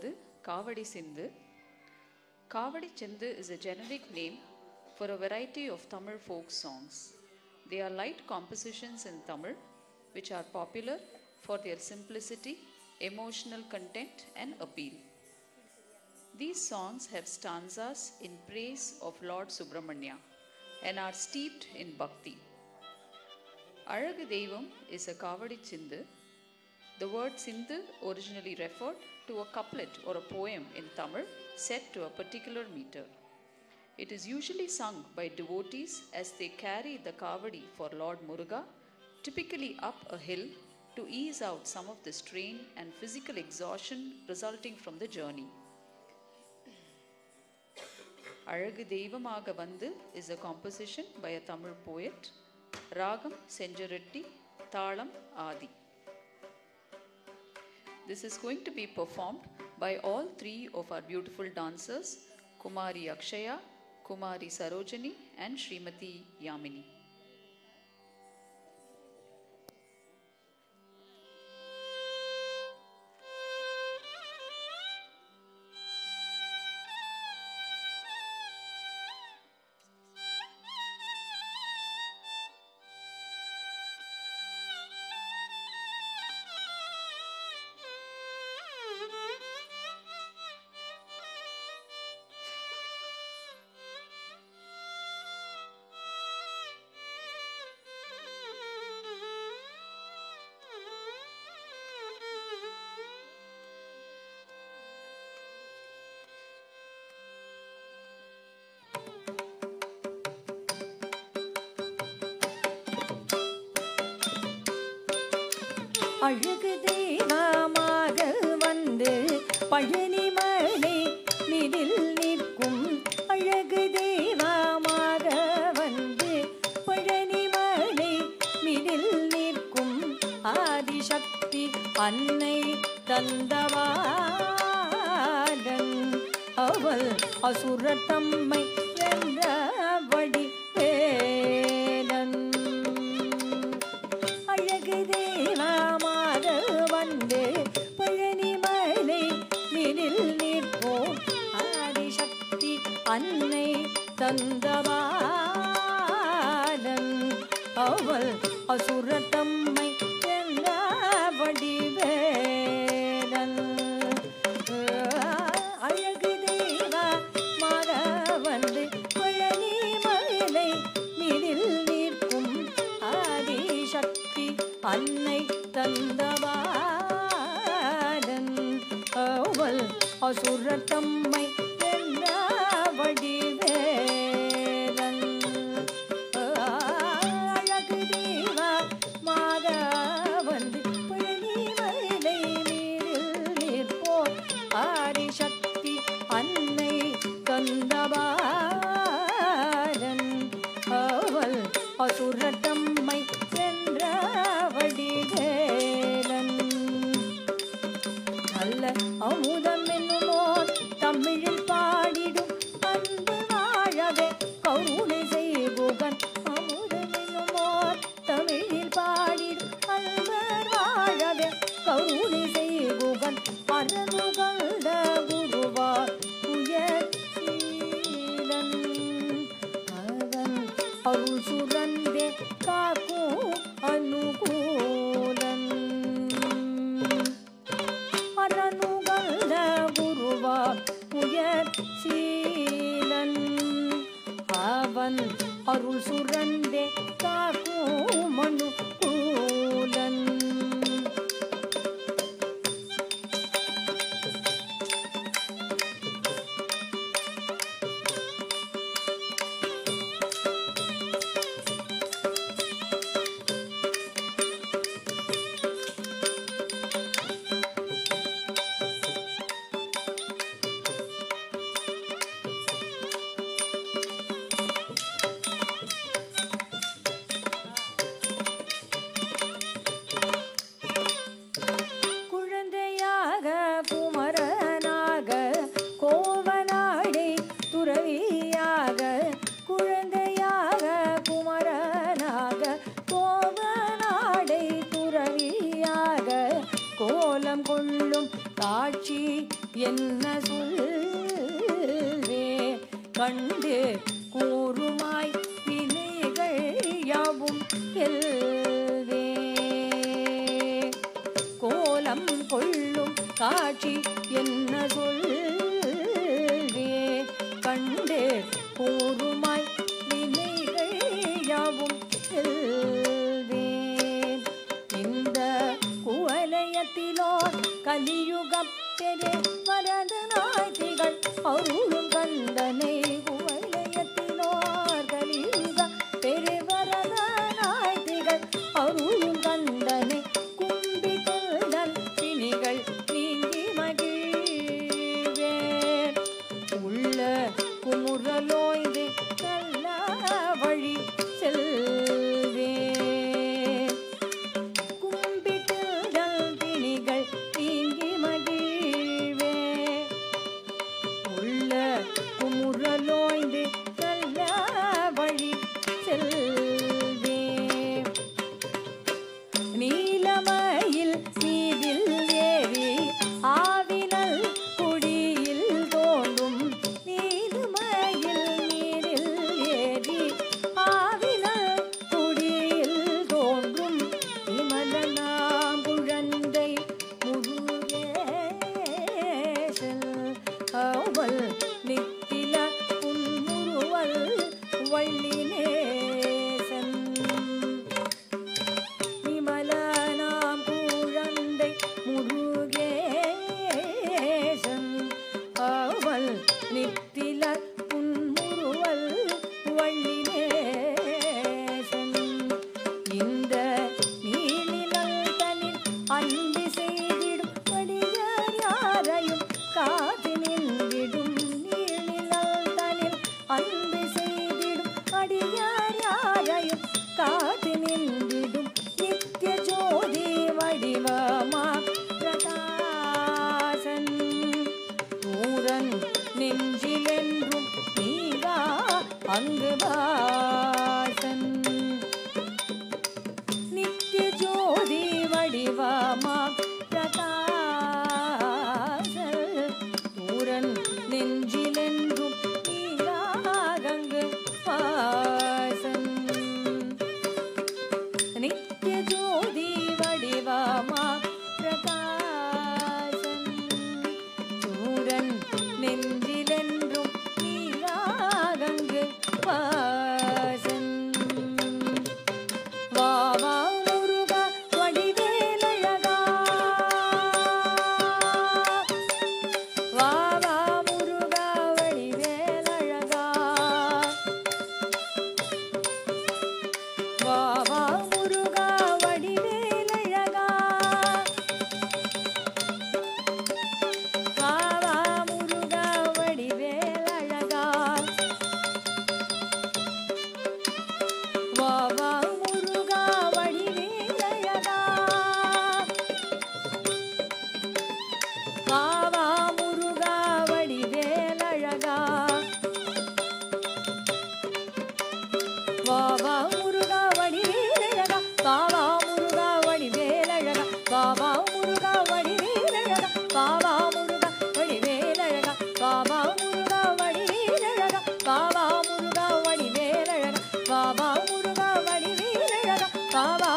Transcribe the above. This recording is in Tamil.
அல்லது காவடி சிந்து. Kavadi Chindu is a generic name for a variety of Tamil folk songs. They are light compositions in Tamil which are popular for their simplicity, emotional content and appeal. These songs have stanzas in praise of Lord Subramanya and are steeped in bhakti. Azhagu Deivam is a Kavadi Chindu. The word Sindhu originally referred to a couplet or a poem in Tamil set to a particular meter. It is usually sung by devotees as they carry the Kavadi for Lord Muruga, typically up a hill to ease out some of the strain and physical exhaustion resulting from the journey. Azhagu Deivamaga Vandu is a composition by a Tamil poet, Ragam Senjaretti, Thalam Adi. This is going to be performed by all three of our beautiful dancers, Kumari Akshaya, Kumari Sarojini and Srimati Yamini. அழகு தெய்வமாக வந்து பழனி மலை மீதில் நிற்கும். அழகு தெய்வமாக வந்து பழனி மலை மீதில் நிற்கும். ஆதிசக்தி அன்னை தந்தவாளன் அவள் அசுரத்தம்மை வென்றபடி வேலன். அழகு தெய்வமாக வந்து பழனி மலை மீதில் நிற்போம். ஆதிசக்தி அன்னை தந்தவாளன் அவள் அசுரத்தம்மை வென்றபடி வேலன். அழகு தெய்வமாக வந்து பழனி மலை மீதில் நிற்கும். ஆதிசக்தி அன்னை தந்தவாளன் அவள் அசுரத்தம்மை வென்றபடி வேலன். அழகு தெய்வமாக வந்து பழனி மலை மீதில் நிற்போம். ஆதிசக்தி அன்னை தந்தவாளன் அவள் அசுரத்தம்மை வென்றபடி வேலன். நல்ல அமுதம் என்னுமோர் தமிழில் பாடிடும் அன்பு வாழவே கருணை செய்குகன். அமுதம் என்னுமோர் தமிழில் பாடிடும் அன்பர் வாழவே கருணை செய்குகன். அறனுகழ்ந்த குருவார் உயர்சீலன் அவன் அருள் சுரந்தே காக்கும் அனுகூலன். அறனுகழ்ந்த குருவார் உயர்சீலன் அவன் அருள் சுரந்தே காக்கும் அனுகூலன். என்ன சொல்வே கண்டு கூறுமாய் வினைகள் யாவும் எல்வே கோலம் கொள்ளும் காட்சி என்ன சொல்வே கண்டு கூறுமாய் வினைகள் யாவும் எல்வேன் இந்த குவலயத்திலோ கலியுகம் பெரு வரதனாய் திகழ் அருளும் கந்தனை குவலயத்திலோர் கலியுகம் பெரு வரதனாய் திகழ் அருளும் கந்தனை கும்பிட்டுதல் பிணிகள் நீங்கி மகிழ்வேன் உள்ள குமுறலோய்ந்து நல்ல வழி செல்வேன் கும்பிட்டுதல் பிணிகள் நீங்கி மகிழ்வேன் உள்ள குமுறலோய்ந்து நல்ல வழி செல்வேன் நீலமயில் மீதில் ஏறி ஆவினல் குடியில் தோன்றும் நீலமயில் மீதில் ஏறி ஆவினல் குடியில் தோன்றும் விமலனாம் குழந்தை முருகேசன் அவள் நித்தில புன்முறுவல் வள்ளினேசன் விமலனாம் குழந்தை முருகேசன் அவள் நித்தில புன்முறுவல் வள்ளினேசன் இந்த நீளிலல் தனில் அன்பு செய்திடும் படியார் யாரையும் காத்து நின்றிடும் நீளிலல் தனில் அன்பு செய்திடும் அடியார் யாரையும் காத்து நின்றிடும் நித்திய ஜோதி வடிவமா பிரகாசன் ஊரன் நெஞ்சிலென்றும் நீவா அங்கு வாசன் நித்திய ஜோதி வடிவமா பிரகாசன் ஊரன் நெஞ்சிலென்றும் நீவா அங்கு வாசன் நித்திய ஜோதி வடிவமா பிரகாசன் சூரன் நெஞ்சிலென்றும் நீராகங்கு வாசன் வாவா முருகா வடிவேலழகா வாவா முருகா வடிவேலழகா வாவா முருகா வடிவேலழகா வாவா முருகா வடிவேலழகா வாவா முருகா வடிவேலழகா வாவா முருகா வடிவேலழகா வாவா முருகா வடிவேலழகா வாவா முருகா வடிவேலழகா வாவா முருகா வடிவேலழகா வாவா முருகா வடிவேலழகா வாவா முருகா வடிவேலழகா வாவா முருகா வடிவேலழகா வாவா முருகா வடிவேலழகா வாவா